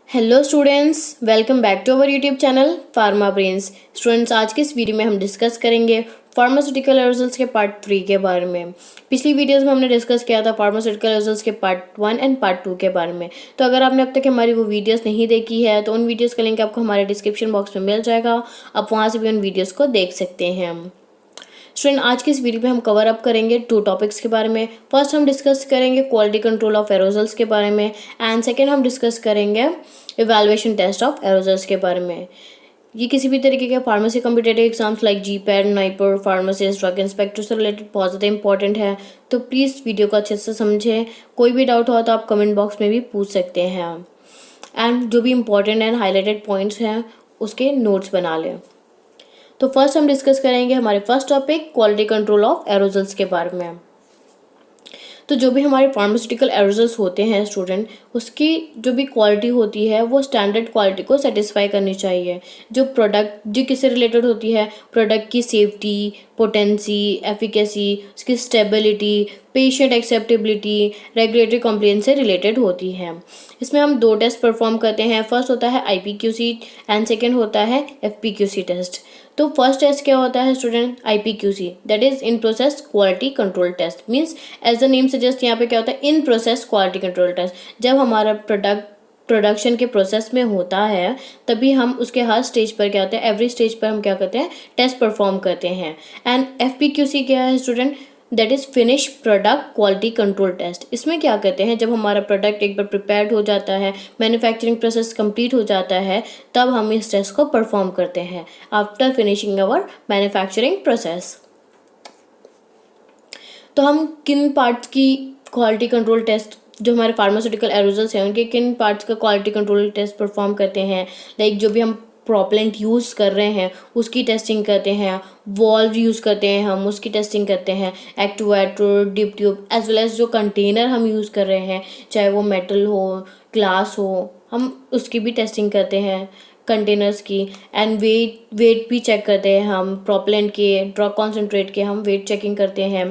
Hello students, welcome back to our YouTube channel Pharma Brains. Students, आज के इस video में हम डिस्कस करेंगे फार्मास्यूटिकल एरोसल्स के पार्ट 3 के बारे में। पिछली वीडियोस में हमने डिस्कस किया था फार्मास्यूटिकल एरोसल्स के पार्ट 1 एंड पार्ट 2 के बारे में। तो अगर आपने अब तक हमारी वो वीडियोस नहीं देखी है तो उन वीडियोस का लिंक आपको हमारे डिस्क्रिप्शन बॉक्स में मिल जाएगा। आप वहाँ से भी उन वीडियोज़ को देख सकते हैं। स्टूडेंट, आज की इस वीडियो में हम कवर अप करेंगे 2 टॉपिक्स के बारे में। फर्स्ट हम डिस्कस करेंगे क्वालिटी कंट्रोल ऑफ एरोसल्स के बारे में एंड सेकेंड हम डिस्कस करेंगे इवैल्यूएशन टेस्ट ऑफ एरोसल्स के बारे में। ये किसी भी तरीके के pharmacy competitive exams like GPAT, NIPER, pharmacist, drug inspector से रिलेटेड बहुत ज़्यादा इंपॉर्टेंट है। तो प्लीज़ वीडियो को अच्छे से समझें। कोई भी डाउट हो तो आप कमेंट बॉक्स में भी पूछ सकते हैं एंड जो भी इंपॉर्टेंट एंड हाईलाइटेड पॉइंट्स हैं उसके नोट्स बना लें। तो फर्स्ट हम डिस्कस करेंगे हमारे first topic quality control of aerosols के बारे में। तो जो भी हमारे फार्मास्यूटिकल एरोसल्स होते हैं स्टूडेंट, उसकी जो भी क्वालिटी होती है वो स्टैंडर्ड क्वालिटी को सेटिस्फाई करनी चाहिए। जो प्रोडक्ट जो किससे रिलेटेड होती है, प्रोडक्ट की सेफ्टी, पोटेंसी, एफिकेसी, उसकी stability, patient acceptability, regulatory compliance से रिलेटेड होती है। इसमें हम 2 टेस्ट परफॉर्म करते हैं। फर्स्ट होता है IPQC एंड सेकेंड होता है FPQC टेस्ट। तो फर्स्ट टेस्ट क्या होता है student? IPQC, that is in process quality control test. Means as the name suggest, यहाँ पे क्या होता है? In process quality control test. जब हमारा प्रोडक्शन के प्रोसेस में होता है तभी हम उसके हर स्टेज पर क्या होता है, एवरी स्टेज पर हम क्या करते हैं, टेस्ट परफॉर्म करते हैं। एंड FPQC क्या है student? That is finish product quality control test. इसमें क्या करते हैं, जब हमारा प्रोडक्ट एक बार प्रिपेयर्ड हो जाता है, मैन्युफैक्चरिंग प्रोसेस कंप्लीट हो जाता है, तब हम इस टेस्ट को परफॉर्म करते हैं after finishing our manufacturing process. तो हम किन पार्ट्स की क्वालिटी कंट्रोल टेस्ट, जो हमारे फार्मास्यूटिकल एरोसल्स हैं उनके किन पार्ट्स का क्वालिटी कंट्रोल टेस्ट परफॉर्म करते हैं? लाइक जो भी हम प्रोपेलेंट यूज़ कर रहे हैं उसकी टेस्टिंग करते हैं, वॉल्व यूज़ करते हैं हम उसकी टेस्टिंग करते हैं, actuator, dip tube, as well as जो कंटेनर हम यूज़ कर रहे हैं, चाहे वो मेटल हो, ग्लास हो, हम उसकी भी टेस्टिंग करते हैं, कंटेनर्स की। एंड वेट भी चेक करते हैं हम, प्रोपेलेंट के, ड्रग कॉन्सेंट्रेट के हम वेट चेकिंग करते हैं।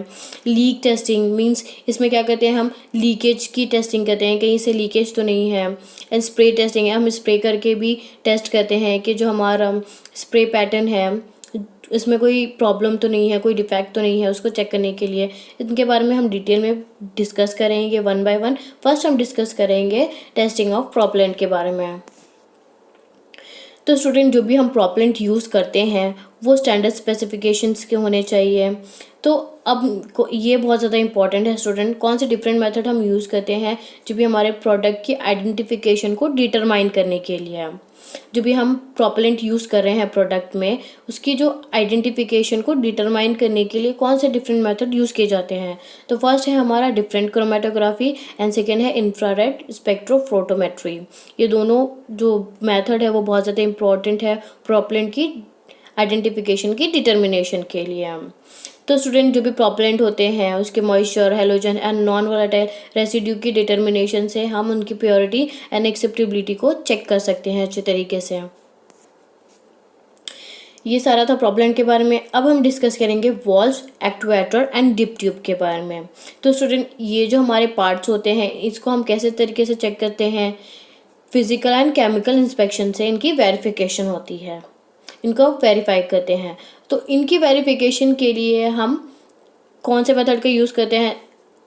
लीक टेस्टिंग मींस इसमें क्या करते हैं, हम लीकेज की टेस्टिंग करते हैं, कहीं से लीकेज तो नहीं है। एंड स्प्रे टेस्टिंग है, हम स्प्रे करके भी टेस्ट करते हैं कि जो हमारा स्प्रे पैटर्न है इसमें कोई प्रॉब्लम तो नहीं है, कोई डिफेक्ट तो नहीं है, उसको चेक करने के लिए। इनके बारे में हम डिटेल में डिस्कस करेंगे वन बाय वन। फर्स्ट हम डिस्कस करेंगे टेस्टिंग ऑफ प्रोपेलेंट के बारे में। तो स्टूडेंट, जो भी हम प्रोपेलेंट यूज़ करते हैं वो स्टैंडर्ड स्पेसिफिकेशंस के होने चाहिए। तो अब ये बहुत ज़्यादा इंपॉर्टेंट है स्टूडेंट, कौन से डिफरेंट मेथड हम यूज़ करते हैं जो भी हमारे प्रोडक्ट की आइडेंटिफिकेशन को डिटरमाइन करने के लिए। जो भी हम प्रोपेलेंट यूज़ कर रहे हैं प्रोडक्ट में, उसकी जो आइडेंटिफिकेशन को डिटरमाइन करने के लिए कौन से डिफरेंट मेथड यूज़ किए जाते हैं? तो फर्स्ट है हमारा डिफरेंट क्रोमेटोग्राफी एंड सेकेंड है इंफ्रारेड स्पेक्ट्रोफोटोमेट्री। ये दोनों जो मेथड है वो बहुत ज़्यादा इंपॉर्टेंट है प्रोपेलेंट की आइडेंटिफिकेशन की डिटर्मिनेशन के लिए। तो स्टूडेंट, जो भी प्रोपेलेंट होते हैं उसके moisture, halogen and non volatile residue की डिटर्मिनेशन से हम उनकी प्योरिटी एंड एक्सेप्टेबिलिटी को चेक कर सकते हैं अच्छे तरीके से। ये सारा था प्रोपेलेंट के बारे में। अब हम डिस्कस करेंगे वॉल्व्स, एक्टुएटर एंड डिप ट्यूब के बारे में। तो स्टूडेंट, ये जो हमारे पार्ट्स होते हैं इसको हम कैसे तरीके से चेक करते हैं? फिजिकल एंड केमिकल इंस्पेक्शन से इनकी वेरिफिकेशन होती है, इनको वेरीफाई करते हैं। तो इनकी वेरिफिकेशन के लिए हम कौन से मेथड का यूज़ करते हैं?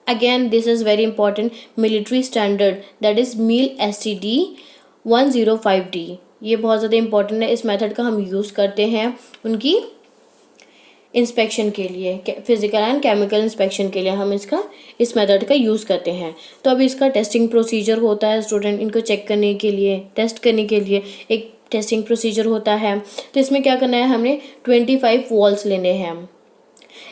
Again this is very important, military standard, that is mil STD 105D। ये बहुत ज़्यादा इंपॉर्टेंट है। इस मेथड का हम यूज़ करते हैं उनकी इंस्पेक्शन के लिए, फिजिकल एंड केमिकल इंस्पेक्शन के लिए हम इस मेथड का यूज़ करते हैं। तो अभी इसका टेस्टिंग प्रोसीजर होता है स्टूडेंट, इनको चेक करने के लिए, टेस्ट करने के लिए एक टेस्टिंग प्रोसीजर होता है। तो इसमें क्या करना है, हमने 25 वॉल्स लेने हैं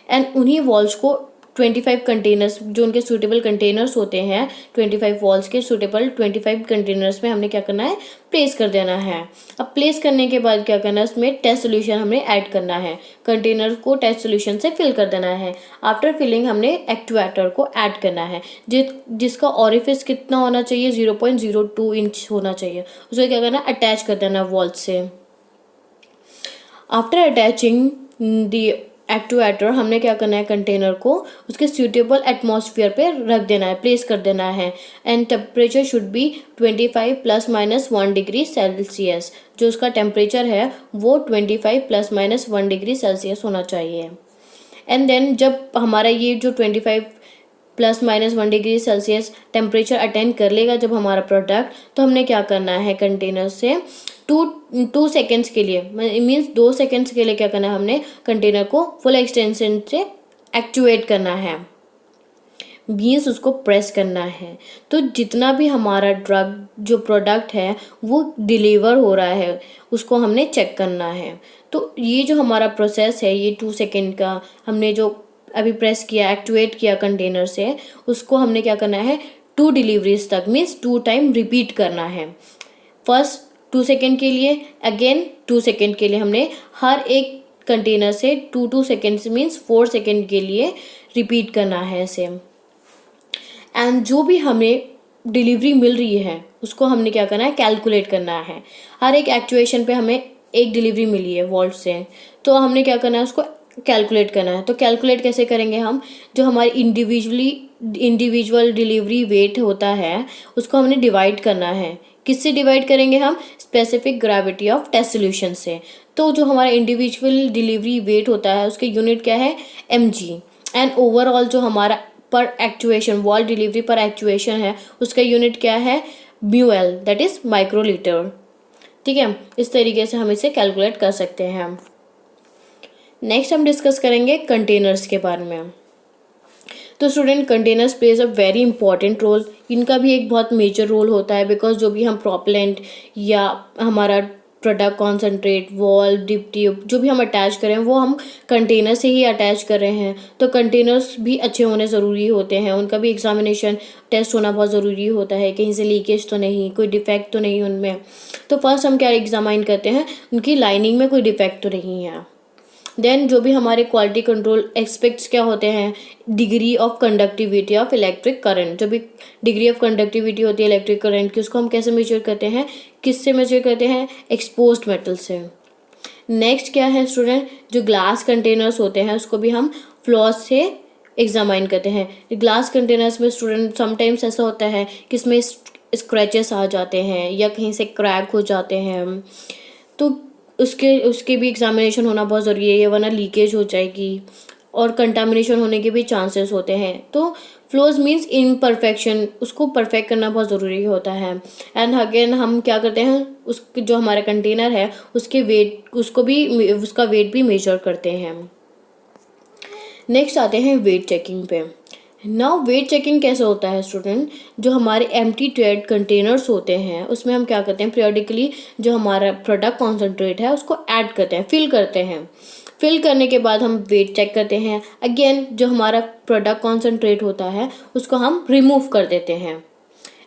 एंड उन्हीं वॉल्स को 25 कंटेनर्स, जो उनके सूटेबल कंटेनर्स होते हैं, 25 वॉल्स के सूटेबल 25 कंटेनर्स में हमने क्या करना है, प्लेस कर देना है। अब प्लेस करने के बाद क्या करना है, उसमें टेस्ट सोल्यूशन हमने ऐड करना है, कंटेनर को टेस्ट सोल्यूशन से फिल कर देना है। आफ्टर फिलिंग हमने एक्टुएटर को ऐड करना है, जिसका ऑरिफिस कितना होना चाहिए, 0.02 इंच होना चाहिए। उसको क्या करना है, अटैच कर देना वॉल से। आफ्टर अटैचिंग द एक्टुएटर हमने क्या करना है, कंटेनर को उसके सूटेबल एटमॉस्फेयर पे रख देना है, प्लेस कर देना है। And temperature should be 25 ± 1 degree Celsius. जो उसका टेम्परेचर है वो 25 ± 1 डिग्री सेल्सियस होना चाहिए। एंड देन जब हमारा ये जो 25 ± 1 डिग्री सेल्सियस टेम्परेचर अटेंड कर लेगा जब हमारा प्रोडक्ट, तो हमने क्या करना है, कंटेनर से 2 सेकेंड्स के लिए, मीन्स 2 सेकेंड्स के लिए क्या करना है, हमने कंटेनर को फुल एक्सटेंशन से एक्चुएट करना है, मीन्स उसको प्रेस करना है। तो जितना भी हमारा ड्रग जो प्रोडक्ट है वो डिलीवर हो रहा है उसको हमने चेक करना है। तो ये जो हमारा प्रोसेस है, ये 2 सेकेंड का हमने जो अभी प्रेस किया, एक्चुएट किया कंटेनर से, उसको हमने क्या करना है, 2 डिलीवरीज तक, मीन्स 2 टाइम रिपीट करना है। फर्स्ट 2 सेकेंड के लिए, अगेन 2 सेकेंड के लिए हमने हर एक कंटेनर से 2 सेकेंड्स मीन्स 4 सेकेंड के लिए रिपीट करना है सेम। एंड जो भी हमें डिलीवरी मिल रही है उसको हमने क्या करना है, कैलकुलेट करना है। हर एक एक्चुएशन पे हमें एक डिलीवरी मिली है वॉल्ट से, तो हमने क्या करना है, उसको कैलकुलेट करना है। तो कैलकुलेट कैसे करेंगे हम, जो हमारी इंडिविजुअल डिलीवरी वेट होता है उसको हमने डिवाइड करना है। किससे डिवाइड करेंगे हम, specific gravity of test solution से। तो जो हमारा इंडिविजुअल डिलीवरी वेट होता है उसके यूनिट क्या है, mg। एंड ओवरऑल जो हमारा पर एक्चुएशन, वॉल डिलीवरी पर एक्चुएशन है, उसका यूनिट क्या है, μl, दैट इज माइक्रोलीटर। ठीक है, इस तरीके से हम इसे कैलकुलेट कर सकते हैं। नेक्स्ट हम डिस्कस करेंगे कंटेनर्स के बारे में। तो student, containers plays a very important role. इनका भी एक बहुत मेजर रोल होता है, बिकॉज जो भी हम प्रोपेलेंट या हमारा product concentrate, valve, dip tube जो भी हम अटैच करें वो हम कंटेनर से ही अटैच कर रहे हैं। तो कंटेनर्स भी अच्छे होने ज़रूरी होते हैं, उनका भी एग्जामिनेशन टेस्ट होना बहुत ज़रूरी होता है, कहीं से लीकेज तो नहीं, कोई डिफेक्ट तो नहीं उनमें। तो फर्स्ट हम क्या एग्जामाइन करते हैं, उनकी लाइनिंग में कोई डिफेक्ट तो नहीं है। देन जो भी हमारे क्वालिटी कंट्रोल एस्पेक्ट्स क्या होते हैं, degree of conductivity of electric current. जो भी डिग्री ऑफ कंडक्टिविटी होती है इलेक्ट्रिक करंट की, उसको हम कैसे मेजर करते हैं, किससे मेजर करते हैं, एक्सपोज्ड मेटल से। नेक्स्ट क्या है स्टूडेंट, जो ग्लास कंटेनर्स होते हैं उसको भी हम फ्लॉस से एग्जामाइन करते हैं। ग्लास कंटेनर्स में स्टूडेंट समटाइम्स ऐसा होता है कि इसमें स्क्रैचेस आ जाते हैं या कहीं से क्रैक हो जाते हैं, तो उसके भी एग्जामिनेशन होना बहुत ज़रूरी है, वरना लीकेज हो जाएगी और कंटामिनेशन होने के भी चांसेस होते हैं। तो फ्लोज मीन्स इम्परफेक्शन, उसको परफेक्ट करना बहुत ज़रूरी होता है। एंड अगेन हम क्या करते हैं, उस जो हमारा कंटेनर है उसके वेट, उसका वेट भी मेजर करते हैं। नेक्स्ट आते हैं वेट चेकिंग पे। नाउ वेट चेकिंग कैसे होता है स्टूडेंट, जो हमारे एम्प्टी ट्रेड कंटेनर्स होते हैं उसमें हम क्या करते हैं, पीरियडिकली जो हमारा प्रोडक्ट कॉन्सेंट्रेट है उसको ऐड करते हैं, फिल करते हैं। फिल करने के बाद हम वेट चेक करते हैं। अगेन जो हमारा प्रोडक्ट कॉन्सेंट्रेट होता है उसको हम रिमूव कर देते हैं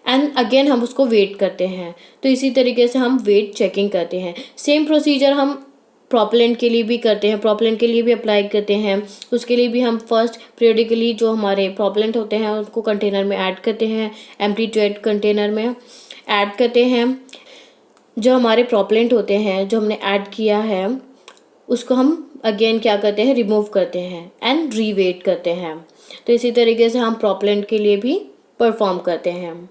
एंड अगेन हम उसको वेट करते हैं। तो इसी तरीके से हम वेट चेकिंग करते हैं। सेम प्रोसीजर हम प्रोपेलेंट के लिए भी करते हैं, प्रोपेलेंट के लिए भी अप्लाई करते हैं। उसके लिए भी हम फर्स्ट पीरियडिकली जो हमारे प्रोपेलेंट होते हैं उसको कंटेनर में ऐड करते हैं, एम्प्टी ट्रेड कंटेनर में ऐड करते हैं। जो हमारे प्रोपेलेंट होते हैं जो हमने ऐड किया है उसको हम अगेन क्या करते हैं, रिमूव करते हैं एंड रीवेट करते हैं। तो इसी तरीके से हम प्रोपेलेंट के लिए भी परफॉर्म करते हैं।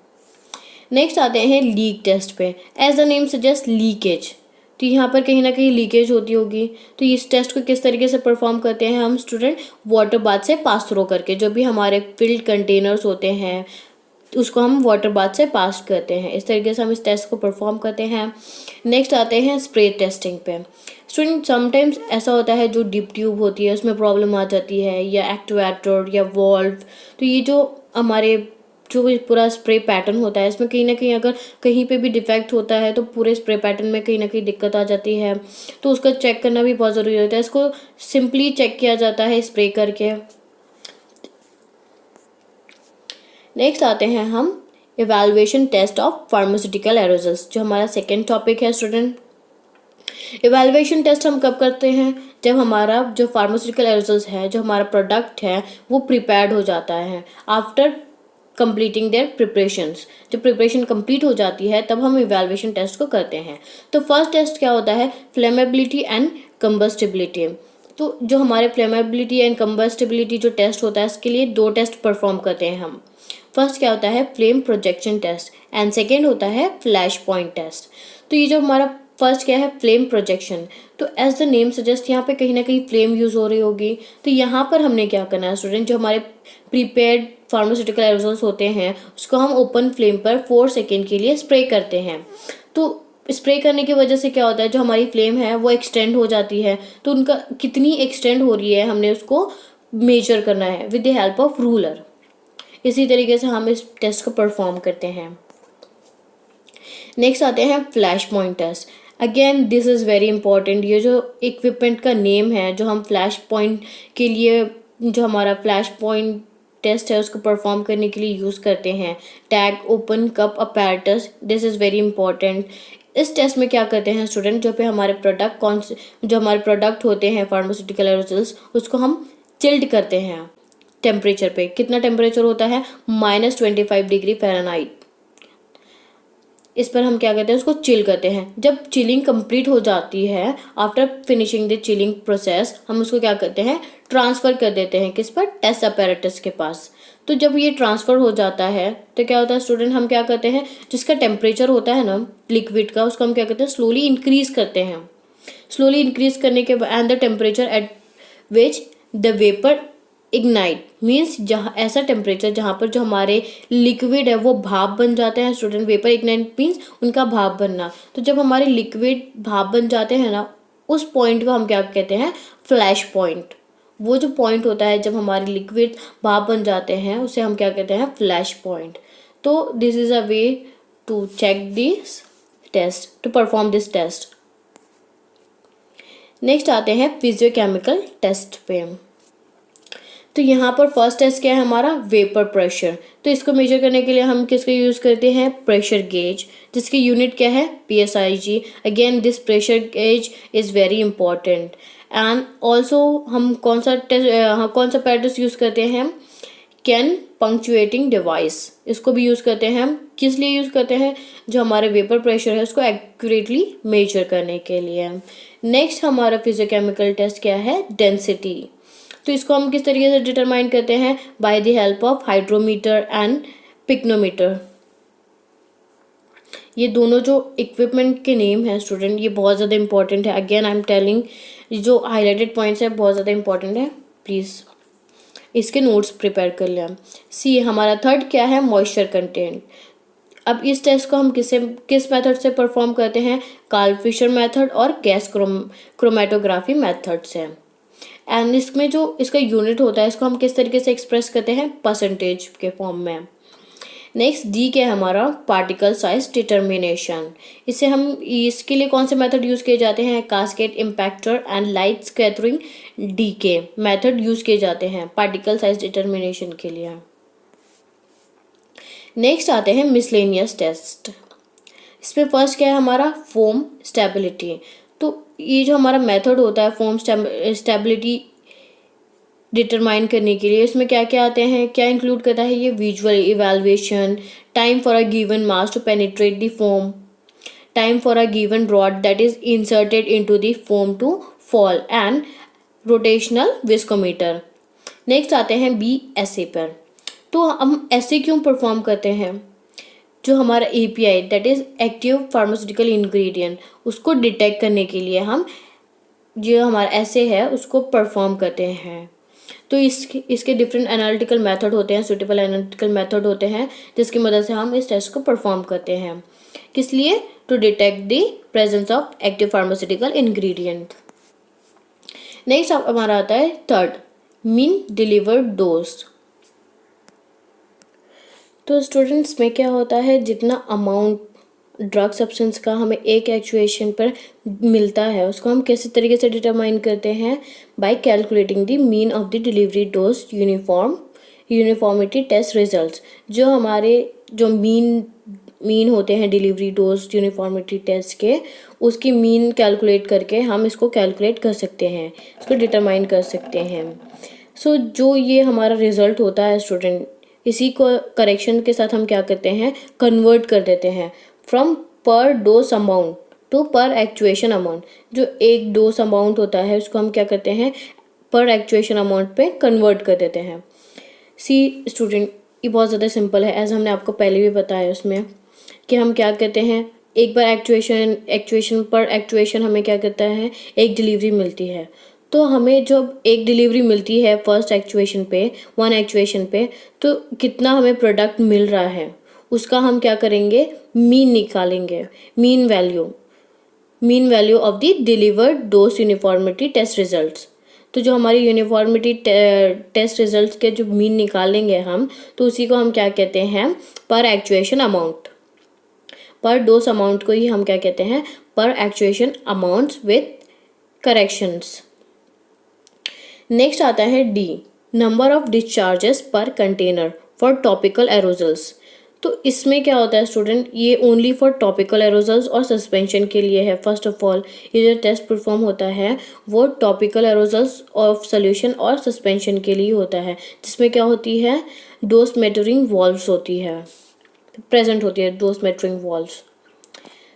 नेक्स्ट आते हैं लीक टेस्ट पे। As the name suggest leakage, तो यहाँ पर कहीं ना कहीं लीकेज होती होगी। तो इस टेस्ट को किस तरीके से परफॉर्म करते हैं हम स्टूडेंट, वाटर बाथ से पास थ्रो करके। जो भी हमारे फिल्ड कंटेनर्स होते हैं उसको हम वाटर बाथ से पास करते हैं। इस तरीके से हम इस टेस्ट को परफॉर्म करते हैं। नेक्स्ट आते हैं स्प्रे टेस्टिंग पे। स्टूडेंट समटाइम्स ऐसा होता है जो डिप ट्यूब होती है उसमें प्रॉब्लम आ जाती है, या एक्टुएटर या वॉल्व। तो ये जो हमारे जो पूरा स्प्रे पैटर्न होता है इसमें कहीं ना कहीं अगर कहीं पे भी डिफेक्ट होता है तो पूरे स्प्रे पैटर्न में कहीं ना कहीं दिक्कत आ जाती है। तो उसका चेक करना भी बहुत ज़रूरी होता है। इसको सिंपली चेक किया जाता है स्प्रे करके। नेक्स्ट आते हैं हम इवैल्यूएशन टेस्ट ऑफ फार्मास्यूटिकल एरोजल्स, जो हमारा सेकेंड टॉपिक है स्टूडेंट। इवैल्यूएशन टेस्ट हम कब करते हैं, जब हमारा जो फार्मास्यूटिकल एरोजल्स है, जो हमारा प्रोडक्ट है वो प्रिपेयर्ड हो जाता है आफ्टर कंप्लीटिंग देयर प्रिपरेशंस। जब प्रिपरेशन कंप्लीट हो जाती है तब हम इवैल्यूएशन टेस्ट को करते हैं। तो फर्स्ट टेस्ट क्या होता है, फ्लेमेबिलिटी एंड कंबस्टिबिलिटी। तो जो हमारे फ्लेमेबिलिटी एंड कंबस्टिबिलिटी जो टेस्ट होता है इसके लिए 2 टेस्ट परफॉर्म करते हैं हम। फर्स्ट क्या होता है flame projection test and second होता है फ्लैश पॉइंट टेस्ट। तो ये जो हमारा फर्स्ट क्या है फ्लेम प्रोजेक्शन, तो एज द नेम सजेस्ट यहाँ पे कहीं ना कहीं फ्लेम यूज़ हो रही होगी। तो यहाँ पर हमने क्या करना है स्टूडेंट, जो हमारे प्रीपेड फार्मास्यूटिकल एरोसोल्स होते हैं उसको हम ओपन फ्लेम पर 4 सेकेंड के लिए स्प्रे करते हैं। तो स्प्रे करने की वजह से क्या होता है जो हमारी फ्लेम है वो एक्सटेंड हो जाती है। तो उनका कितनी एक्सटेंड हो रही है हमने उसको मेजर करना है with the help of ruler. इसी तरीके से हम इस टेस्ट को परफॉर्म करते हैं। नेक्स्ट आते हैं flash point test. Again this is very important. ये जो इक्विपमेंट का नेम है जो हम फ्लैश पॉइंट के लिए, जो हमारा फ्लैश पॉइंट टेस्ट है उसको परफॉर्म करने के लिए यूज़ करते हैं, tag open cup apparatus, this is very important. इस टेस्ट में क्या करते हैं स्टूडेंट, जो पे हमारे प्रोडक्ट जो हमारे प्रोडक्ट होते हैं फार्मास्यूटिकल एरोसोल्स उसको हम चिल्ड करते हैं टेम्परेचर पे। कितना टेम्परेचर होता है -25 डिग्री फ़ारेनहाइट। इस पर हम क्या करते हैं उसको चिल करते हैं। जब चिलिंग कंप्लीट हो जाती है, after finishing the chilling process, हम उसको क्या करते हैं ट्रांसफ़र कर देते हैं किस पर, टेस्ट अपैरेटस के पास। तो जब ये ट्रांसफ़र हो जाता है तो क्या होता है स्टूडेंट, हम क्या करते हैं जिसका टेम्परेचर होता है ना लिक्विड का, उसको हम क्या करते हैं स्लोली इंक्रीज़ करते हैं। स्लोली इंक्रीज़ करने के बाद and the temperature at which the vapour ignite means जहाँ ऐसा टेम्परेचर जहाँ पर जो हमारे लिक्विड है वो भाप बन जाते हैं स्टूडेंट। वेपर इग्नाइट मीन्स उनका भाप बनना। तो जब हमारे लिक्विड भाप बन जाते हैं ना, उस पॉइंट को हम क्या कहते हैं फ्लैश पॉइंट। वो जो पॉइंट होता है जब हमारे लिक्विड भाप बन जाते हैं उसे हम क्या कहते हैं फ्लैश पॉइंट। तो this is a way to check this test, to perform this test. Next आते हैं फिजियोकेमिकल टेस्ट पे। तो यहाँ पर फर्स्ट टेस्ट क्या है हमारा वेपर प्रेशर। तो इसको मेजर करने के लिए हम किसका यूज़ करते हैं प्रेशर गेज, जिसकी यूनिट क्या है PSIG। Again this pressure gauge is very important. And also हम कौन सा पैराटस यूज़ करते हैं, कैन पंक्चुएटिंग डिवाइस, इसको भी यूज़ करते हैं हम। किस लिए यूज़ करते हैं, जो हमारे वेपर प्रेशर है उसको एक्यूरेटली मेजर करने के लिए। नेक्स्ट हमारा फिजियोकेमिकल टेस्ट क्या है डेंसिटी। तो इसको हम किस तरीके से डिटरमाइन करते हैं, by the help of hydrometer and pycnometer. ये दोनों जो इक्विपमेंट के नेम है स्टूडेंट ये बहुत ज़्यादा इंपॉर्टेंट है। अगेन आई एम टेलिंग, जो हाईलाइटेड पॉइंट्स है बहुत ज़्यादा इंपॉर्टेंट है, प्लीज़ इसके नोट्स प्रिपेयर कर लें। सी हमारा थर्ड क्या है मॉइस्चर कंटेंट। अब इस टेस्ट को हम किस मेथड से परफॉर्म करते हैं, कार्ल फिशर मेथड और गैस क्रोमेटोग्राफी मेथड से। एंड इसमें जो इसका यूनिट होता है इसको हम किस तरीके से एक्सप्रेस करते हैं परसेंटेज के फॉर्म में। नेक्स्ट डी क्या है हमारा पार्टिकल साइज डिटर्मिनेशन। इससे हम इसके लिए कौन से मेथड यूज़ किए जाते हैं, cascade impactor and light scattering DK method use किए जाते हैं पार्टिकल साइज डिटर्मिनेशन के लिए। नेक्स्ट आते हैं मिसलेनियस टेस्ट। इसमें फर्स्ट क्या है हमारा फोम स्टेबिलिटी। तो ये जो हमारा मेथड होता है फोम स्टेबिलिटी डिटरमाइन करने के लिए, इसमें क्या क्या आते हैं, क्या इंक्लूड करता है ये, visual evaluation, time for a given mass to penetrate the foam, time for a given rod that is inserted into the foam to fall and rotational viscometer. Next आते हैं BSA पर। तो हम ऐसे क्यों परफॉर्म करते हैं, जो हमारा API that is active pharmaceutical ingredient उसको डिटेक्ट करने के लिए हम जो हमारा ऐसे है उसको परफॉर्म करते हैं। तो इसके डिफरेंट एनालिटिकल मेथड होते हैं, सूटेबल एनालिटिकल मेथड होते हैं जिसकी मदद से हम इस टेस्ट को परफॉर्म करते हैं। किस लिए, to detect the presence of active pharmaceutical ingredient. Next हमारा आता है थर्ड मीन डिलीवर्ड डोज। तो स्टूडेंट्स में क्या होता है, जितना अमाउंट ड्रग सब्सटेंस का हमें एक एक्चुएशन पर मिलता है उसको हम कैसे तरीके से डिटरमाइन करते हैं, by calculating the mean of the delivery dose uniformity test results. जो हमारे जो मीन होते हैं डिलीवरी डोज यूनिफॉर्मिटी टेस्ट के, उसकी मीन कैलकुलेट करके हम इसको कैलकुलेट कर सकते हैं, इसको डिटरमाइन कर सकते हैं। सो जो ये हमारा रिजल्ट होता है स्टूडेंट, इसी को करेक्शन के साथ हम क्या करते हैं कन्वर्ट कर देते हैं फ्रॉम पर डोज अमाउंट तो पर एक्चुएशन अमाउंट, जो एक डोज अमाउंट होता है उसको हम क्या करते हैं, पर एक्चुएशन अमाउंट पे कन्वर्ट कर देते हैं। सी स्टूडेंट, ये बहुत ज़्यादा सिंपल है, एज हमने आपको पहले भी बताया उसमें कि हम क्या कहते हैं, एक बार एक्चुएशन हमें क्या कहता है, एक डिलीवरी मिलती है। तो हमें जब एक डिलीवरी मिलती है फर्स्ट एक्चुएशन पे, वन एक्चुएशन पे, तो कितना हमें प्रोडक्ट मिल रहा है उसका हम क्या करेंगे, मीन निकालेंगे, mean value of the delivered dose uniformity test results. तो जो हमारी यूनिफॉर्मिटी टेस्ट रिजल्ट्स के जो मीन निकालेंगे हम, तो उसी को हम क्या कहते हैं, पर एक्चुएशन अमाउंट। पर डोज अमाउंट को ही हम क्या कहते हैं, पर actuation amounts with corrections. Next आता है डी, नंबर ऑफ डिस्चार्जेस पर कंटेनर फॉर टॉपिकल एरोजल्स। तो इसमें क्या होता है स्टूडेंट, ये ओनली फॉर टॉपिकल एरोजल्स और सस्पेंशन के लिए है। फर्स्ट ऑफ ऑल ये जो टेस्ट परफॉर्म होता है वो टॉपिकल एरोजल्स ऑफ सोल्यूशन और सस्पेंशन के लिए होता है, जिसमें क्या होती है, डोज मेजरिंग वॉल्व्स होती है, प्रेजेंट होती है dose measuring valves.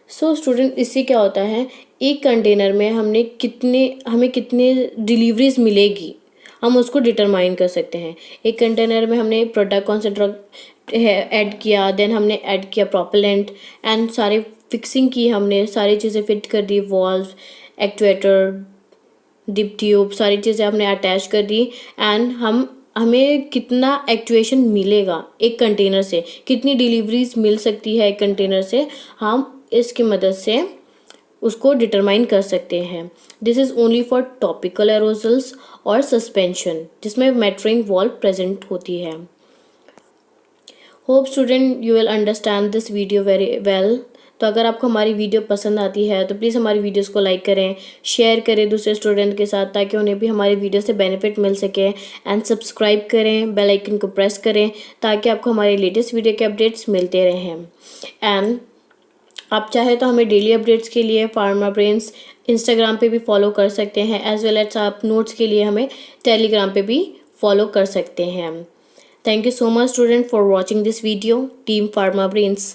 So student, इससे क्या होता है, एक कंटेनर में हमें कितने डिलीवरीज मिलेगी हम उसको डिटरमाइन कर सकते हैं। एक कंटेनर में हमने प्रोडक्ट कौन सा ड्रग ऐड किया, देन हमने ऐड किया प्रोपेलेंट एंड सारे फिक्सिंग की, हमने सारी चीज़ें फिट कर दी, वॉल्व, एक्चुएटर, डिप ट्यूब, सारी चीज़ें हमने अटैच कर दी एंड हमें कितना एक्चुएशन मिलेगा एक कंटेनर से, कितनी डिलीवरीज मिल सकती है एक कंटेनर से, हम इसकी मदद से उसको डिटरमाइन कर सकते हैं। This is only for topical aerosols और सस्पेंशन, जिसमें मेटरिंग वॉल्व प्रेजेंट होती है। Hope student you will understand this video very well. तो अगर आपको हमारी वीडियो पसंद आती है तो प्लीज़ हमारी वीडियोस को लाइक करें, शेयर करें दूसरे स्टूडेंट के साथ, ताकि उन्हें भी हमारी वीडियो से बेनिफिट मिल सके, एंड सब्सक्राइब करें, बेल आइकन को प्रेस करें ताकि आपको हमारे लेटेस्ट वीडियो के अपडेट्स मिलते रहें। एंड आप चाहे तो हमें डेली अपडेट्स के लिए फार्मा ब्रेन्स इंस्टाग्राम पे भी फॉलो कर सकते हैं, एज वेल एज आप नोट्स के लिए हमें टेलीग्राम पे भी फॉलो कर सकते हैं। Thank you so much student for watching this video. Team Pharma Brains.